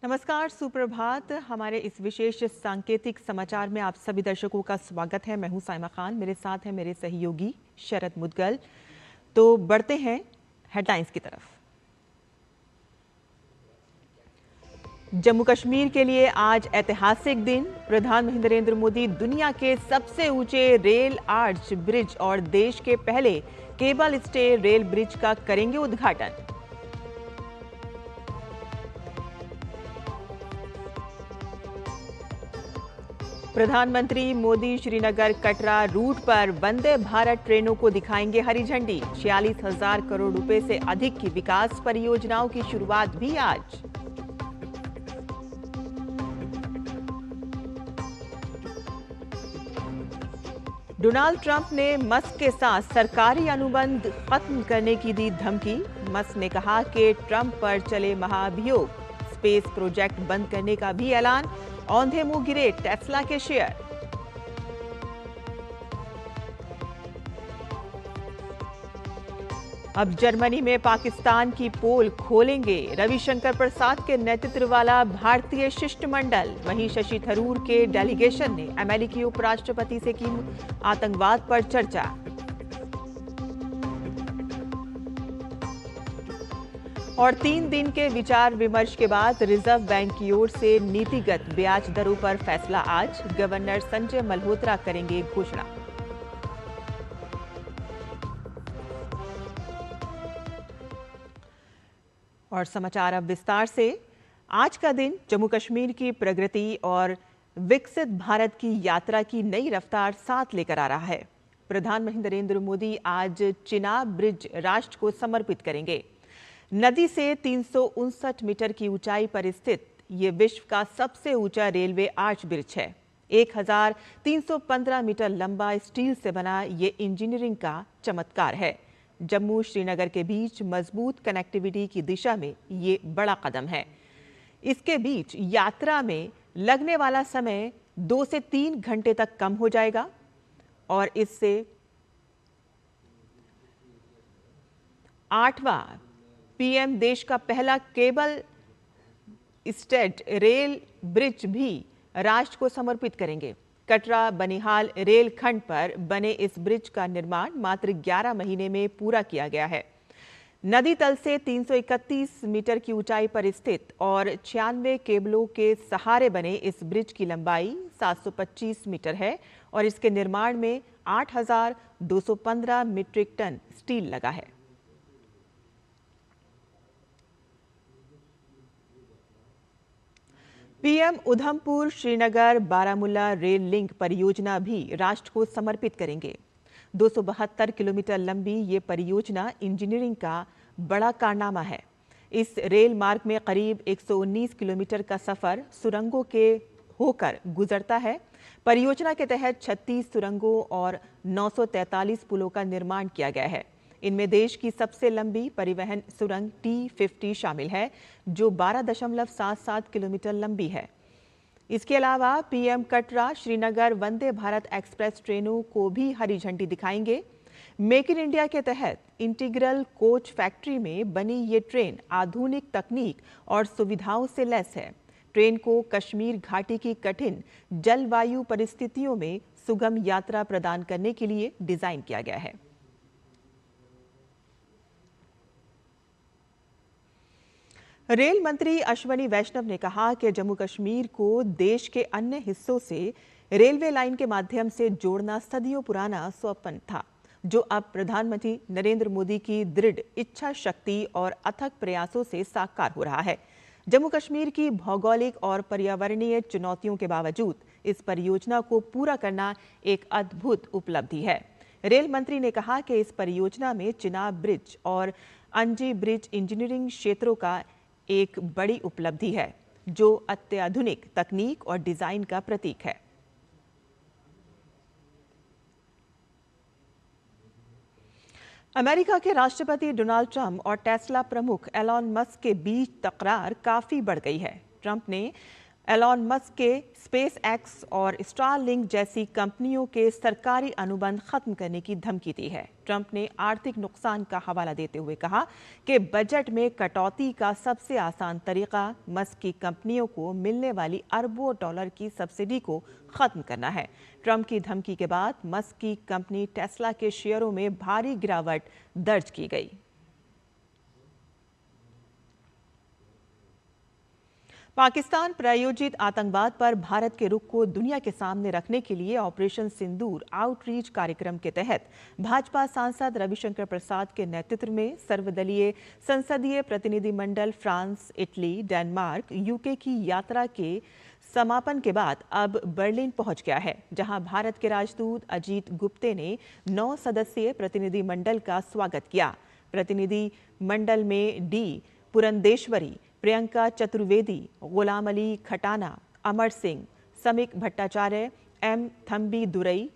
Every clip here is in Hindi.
नमस्कार, सुप्रभात। हमारे इस विशेष सांकेतिक समाचार में आप सभी दर्शकों का स्वागत है। मैं हूं साइमा खान, मेरे साथ है मेरे सहयोगी शरद मुदगल। तो बढ़ते हैं हेडलाइंस की तरफ। जम्मू कश्मीर के लिए आज ऐतिहासिक दिन। प्रधानमंत्री नरेंद्र मोदी दुनिया के सबसे ऊंचे रेल आर्च ब्रिज और देश के पहले केबल स्टे रेल ब्रिज का करेंगे उद्घाटन। प्रधानमंत्री मोदी श्रीनगर कटरा रूट पर वंदे भारत ट्रेनों को दिखाएंगे हरी झंडी। 46,000 करोड़ रुपए से अधिक की विकास परियोजनाओं की शुरुआत भी आज। डोनाल्ड ट्रंप ने मस्क के साथ सरकारी अनुबंध खत्म करने की दी धमकी। मस्क ने कहा कि ट्रंप पर चले महाभियोग। स्पेस प्रोजेक्ट बंद करने का भी ऐलान। औंधे मुंह गिरे टेस्ला के शेयर। अब जर्मनी में पाकिस्तान की पोल खोलेंगे रविशंकर प्रसाद के नेतृत्व वाला भारतीय शिष्टमंडल। वहीं शशि थरूर के डेलीगेशन ने अमेरिकी उपराष्ट्रपति से की आतंकवाद पर चर्चा। और 3 दिन के विचार विमर्श के बाद रिजर्व बैंक की ओर से नीतिगत ब्याज दरों पर फैसला आज। गवर्नर संजय मल्होत्रा करेंगे घोषणा। और समाचार अब विस्तार से। आज का दिन जम्मू कश्मीर की प्रगति और विकसित भारत की यात्रा की नई रफ्तार साथ लेकर आ रहा है। प्रधानमंत्री नरेंद्र मोदी आज चिनाब ब्रिज राष्ट्र को समर्पित करेंगे। नदी से 359 मीटर की ऊंचाई पर स्थित ये विश्व का सबसे ऊंचा रेलवे आर्च ब्रिज है। 1315 मीटर लंबा स्टील से बना ये इंजीनियरिंग का चमत्कार है। जम्मू श्रीनगर के बीच मजबूत कनेक्टिविटी की दिशा में ये बड़ा कदम है। इसके बीच यात्रा में लगने वाला समय 2 से 3 घंटे तक कम हो जाएगा और इससे 8वां पीएम देश का पहला केबल स्टेड रेल ब्रिज भी राष्ट्र को समर्पित करेंगे। कटरा बनिहाल रेल खंड पर बने इस ब्रिज का निर्माण मात्र 11 महीने में पूरा किया गया है। नदी तल से 331 मीटर की ऊंचाई पर स्थित और 96 केबलों के सहारे बने इस ब्रिज की लंबाई 725 मीटर है और इसके निर्माण में 8,215 मीट्रिक टन स्टील लगा है। PM Udhampur Srinagar Baramulla rail link परियोजना भी राष्ट्र को समर्पित करेंगे। 272 किलोमीटर लंबी ये परियोजना इंजीनियरिंग का बड़ा कारनामा है। इस रेल मार्ग में करीब 119 किलोमीटर का सफर सुरंगों के होकर गुजरता है। परियोजना के तहत 36 सुरंगों और 943 पुलों का निर्माण किया गया है। इनमें देश की सबसे लंबी परिवहन सुरंग T50 शामिल है, जो 12.77 किलोमीटर लंबी है। इसके अलावा पीएम कटरा श्रीनगर वंदे भारत एक्सप्रेस ट्रेनों को भी हरी झंडी दिखाएंगे। मेक इन इंडिया के तहत इंटीग्रल कोच फैक्ट्री में बनी ये ट्रेन आधुनिक तकनीक और सुविधाओं से लैस है। ट्रेन को कश्मीर घाटी की कठिन जलवायु परिस्थितियों में सुगम यात्रा प्रदान करने के लिए डिजाइन किया गया है। रेल मंत्री अश्वनी वैष्णव ने कहा कि जम्मू कश्मीर को देश के अन्य हिस्सों से रेलवे लाइन के माध्यम से जोड़ना सदियों पुराना स्वप्न था, जो अब प्रधानमंत्री नरेंद्र मोदी की दृढ़ इच्छा शक्ति और अथक प्रयासों से साकार हो रहा है। जम्मू कश्मीर की भौगोलिक और पर्यावरणीय चुनौतियों के बावजूद इस परियोजना को पूरा करना एक अद्भुत उपलब्धि है। रेल मंत्री ने कहा कि इस परियोजना में चिनाब ब्रिज और अंजी ब्रिज इंजीनियरिंग क्षेत्रों का एक बड़ी उपलब्धि है, जो अत्याधुनिक तकनीक और डिजाइन का प्रतीक है। अमेरिका के राष्ट्रपति डोनाल्ड ट्रंप और टेस्ला प्रमुख एलॉन मस्क के बीच तकरार काफी बढ़ गई है। ट्रंप ने एलॉन मस्क के स्पेस एक्स और स्टारलिंक जैसी कंपनियों के सरकारी अनुबंध खत्म करने की धमकी दी है। ट्रंप ने आर्थिक नुकसान का हवाला देते हुए कहा कि बजट में कटौती का सबसे आसान तरीका मस्क की कंपनियों को मिलने वाली अरबों डॉलर की सब्सिडी को खत्म करना है। ट्रंप की धमकी के बाद मस्क की कंपनी टेस्ला के शेयरों में भारी गिरावट दर्ज की गई। पाकिस्तान प्रायोजित आतंकवाद पर भारत के रुख को दुनिया के सामने रखने के लिए ऑपरेशन सिंदूर आउटरीच कार्यक्रम के तहत भाजपा सांसद रविशंकर प्रसाद के नेतृत्व में सर्वदलीय संसदीय प्रतिनिधिमंडल फ्रांस, इटली, डेनमार्क, यूके की यात्रा के समापन के बाद अब बर्लिन पहुंच गया है, जहां भारत के राजदूत अजीत गुप्ते ने 9 सदस्यीय प्रतिनिधिमंडल का स्वागत किया। प्रतिनिधि मंडल में डी पुरंदेश्वरी, प्रियंका चतुर्वेदी, गुलाम अली खटाना, अमर सिंह, समीक भट्टाचार्य, एम थम्बी दुरई,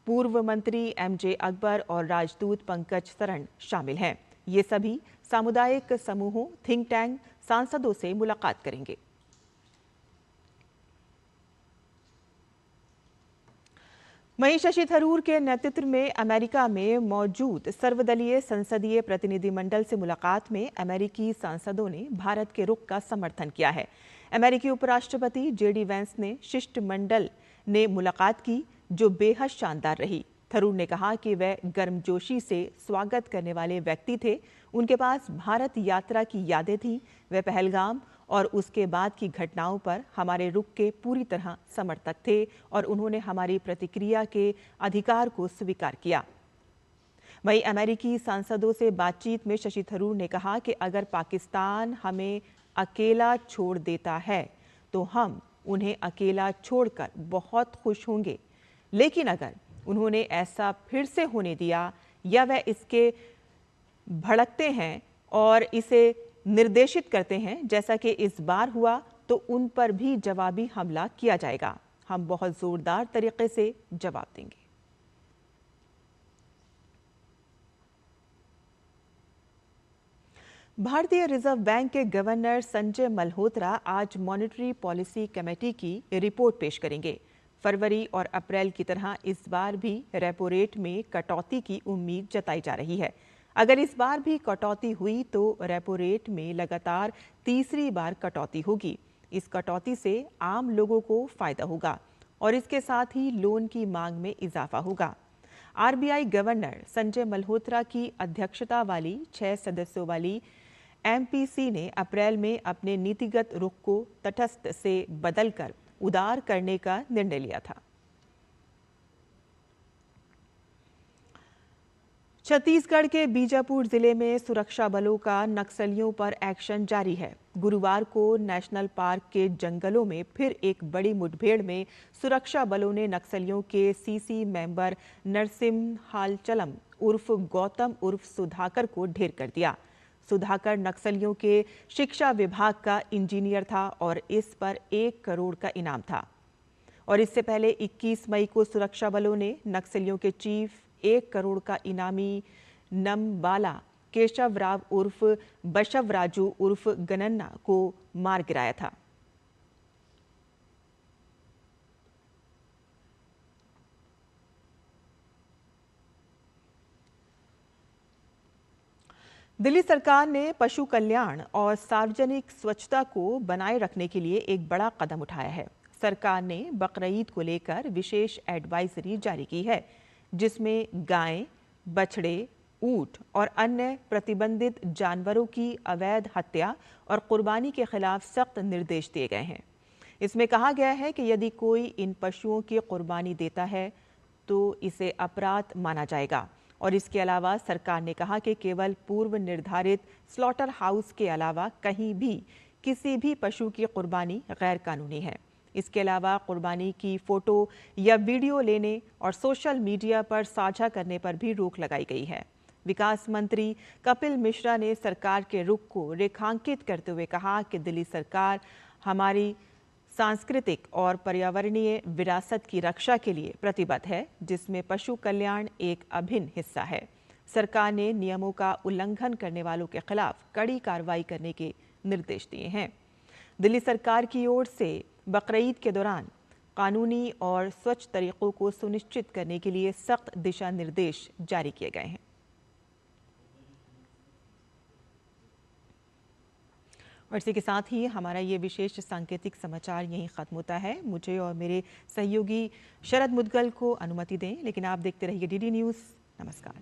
पूर्व मंत्री एमजे अकबर और राजदूत पंकज शरण शामिल हैं। ये सभी सामुदायिक समूहों, थिंक टैंक, सांसदों से मुलाकात करेंगे। वहीं शशि थरूर के नेतृत्व में अमेरिका में मौजूद सर्वदलीय संसदीय प्रतिनिधिमंडल से मुलाकात में अमेरिकी सांसदों ने भारत के रुख का समर्थन किया है। अमेरिकी उपराष्ट्रपति जेडी वेंस ने शिष्टमंडल ने मुलाकात की, जो बेहद शानदार रही। थरूर ने कहा कि वे गर्मजोशी से स्वागत करने वाले व्यक्ति थे। उनके पास भारत यात्रा की यादें थीं। वे पहलगाम और उसके बाद की घटनाओं पर हमारे रुख के पूरी तरह समर्थक थे और उन्होंने हमारी प्रतिक्रिया के अधिकार को स्वीकार किया। वहीं अमेरिकी सांसदों से बातचीत में शशि थरूर ने कहा कि अगर पाकिस्तान हमें अकेला छोड़ देता है तो हम उन्हें अकेला छोड़कर बहुत खुश होंगे, लेकिन अगर उन्होंने ऐसा फिर से होने दिया या वह इसके भड़कते हैं और इसे निर्देशित करते हैं जैसा कि इस बार हुआ, तो उन पर भी जवाबी हमला किया जाएगा। हम बहुत जोरदार तरीके से जवाब देंगे। भारतीय रिजर्व बैंक के गवर्नर संजय मल्होत्रा आज मॉनेटरी पॉलिसी कमेटी की रिपोर्ट पेश करेंगे। फरवरी और अप्रैल की तरह इस बार भी रेपो रेट में कटौती की उम्मीद जताई जा रही है। अगर इस बार भी कटौती हुई तो रेपो रेट में लगातार तीसरी बार कटौती होगी। इस कटौती से आम लोगों को फायदा होगा और इसके साथ ही लोन की मांग में इजाफा होगा। आरबीआई गवर्नर संजय मल्होत्रा की अध्यक्षता वाली 6 सदस्यों वाली एमपीसी ने अप्रैल में अपने नीतिगत रुख को तटस्थ से बदलकर उदार करने का निर्णय लिया था। छत्तीसगढ़ के बीजापुर जिले में सुरक्षा बलों का नक्सलियों पर एक्शन जारी है। गुरुवार को नेशनल पार्क के जंगलों में फिर एक बड़ी मुठभेड़ में सुरक्षा बलों ने नक्सलियों के सीसी मेंबर नरसिम्ह हालचलम उर्फ गौतम उर्फ सुधाकर को ढेर कर दिया। सुधाकर नक्सलियों के शिक्षा विभाग का इंजीनियर था और इस पर 1 करोड़ का इनाम था। और इससे पहले 21 मई को सुरक्षा बलों ने नक्सलियों के चीफ 1 करोड़ का इनामी नमबाला केशव राव उर्फ बशव राजू उर्फ गनन्ना को मार गिराया था। दिल्ली सरकार ने पशु कल्याण और सार्वजनिक स्वच्छता को बनाए रखने के लिए एक बड़ा कदम उठाया है। सरकार ने बकरीद को लेकर विशेष एडवाइजरी जारी की है, जिसमें गायें, बछड़े, ऊंट और अन्य प्रतिबंधित जानवरों की अवैध हत्या और कुर्बानी के खिलाफ सख्त निर्देश दिए गए हैं। इसमें कहा गया है कि यदि कोई इन पशुओं की कुर्बानी देता है तो इसे अपराध माना जाएगा। और इसके अलावा सरकार ने कहा कि केवल पूर्व निर्धारित स्लॉटर हाउस के अलावा कहीं भी किसी भी पशु की कुर्बानी गैर कानूनी है। इसके अलावा कुर्बानी की फोटो या वीडियो लेने और सोशल मीडिया पर साझा करने पर भी रोक लगाई गई है। विकास मंत्री कपिल मिश्रा ने सरकार के रुख को रेखांकित करते हुए कहा कि दिल्ली सरकार हमारी सांस्कृतिक और पर्यावरणीय विरासत की रक्षा के लिए प्रतिबद्ध है, जिसमें पशु कल्याण एक अभिन्न हिस्सा है। सरकार ने नियमों का उल्लंघन करने वालों के खिलाफ कड़ी कार्रवाई करने के निर्देश दिए हैं। दिल्ली सरकार की ओर से बकरीद के दौरान कानूनी और स्वच्छ तरीकों को सुनिश्चित करने के लिए सख्त दिशा निर्देश जारी किए गए हैं। और इसी के साथ ही हमारा ये विशेष सांकेतिक समाचार यहीं ख़त्म होता है। मुझे और मेरे सहयोगी शरद मुदगल को अनुमति दें, लेकिन आप देखते रहिए डीडी न्यूज़। नमस्कार।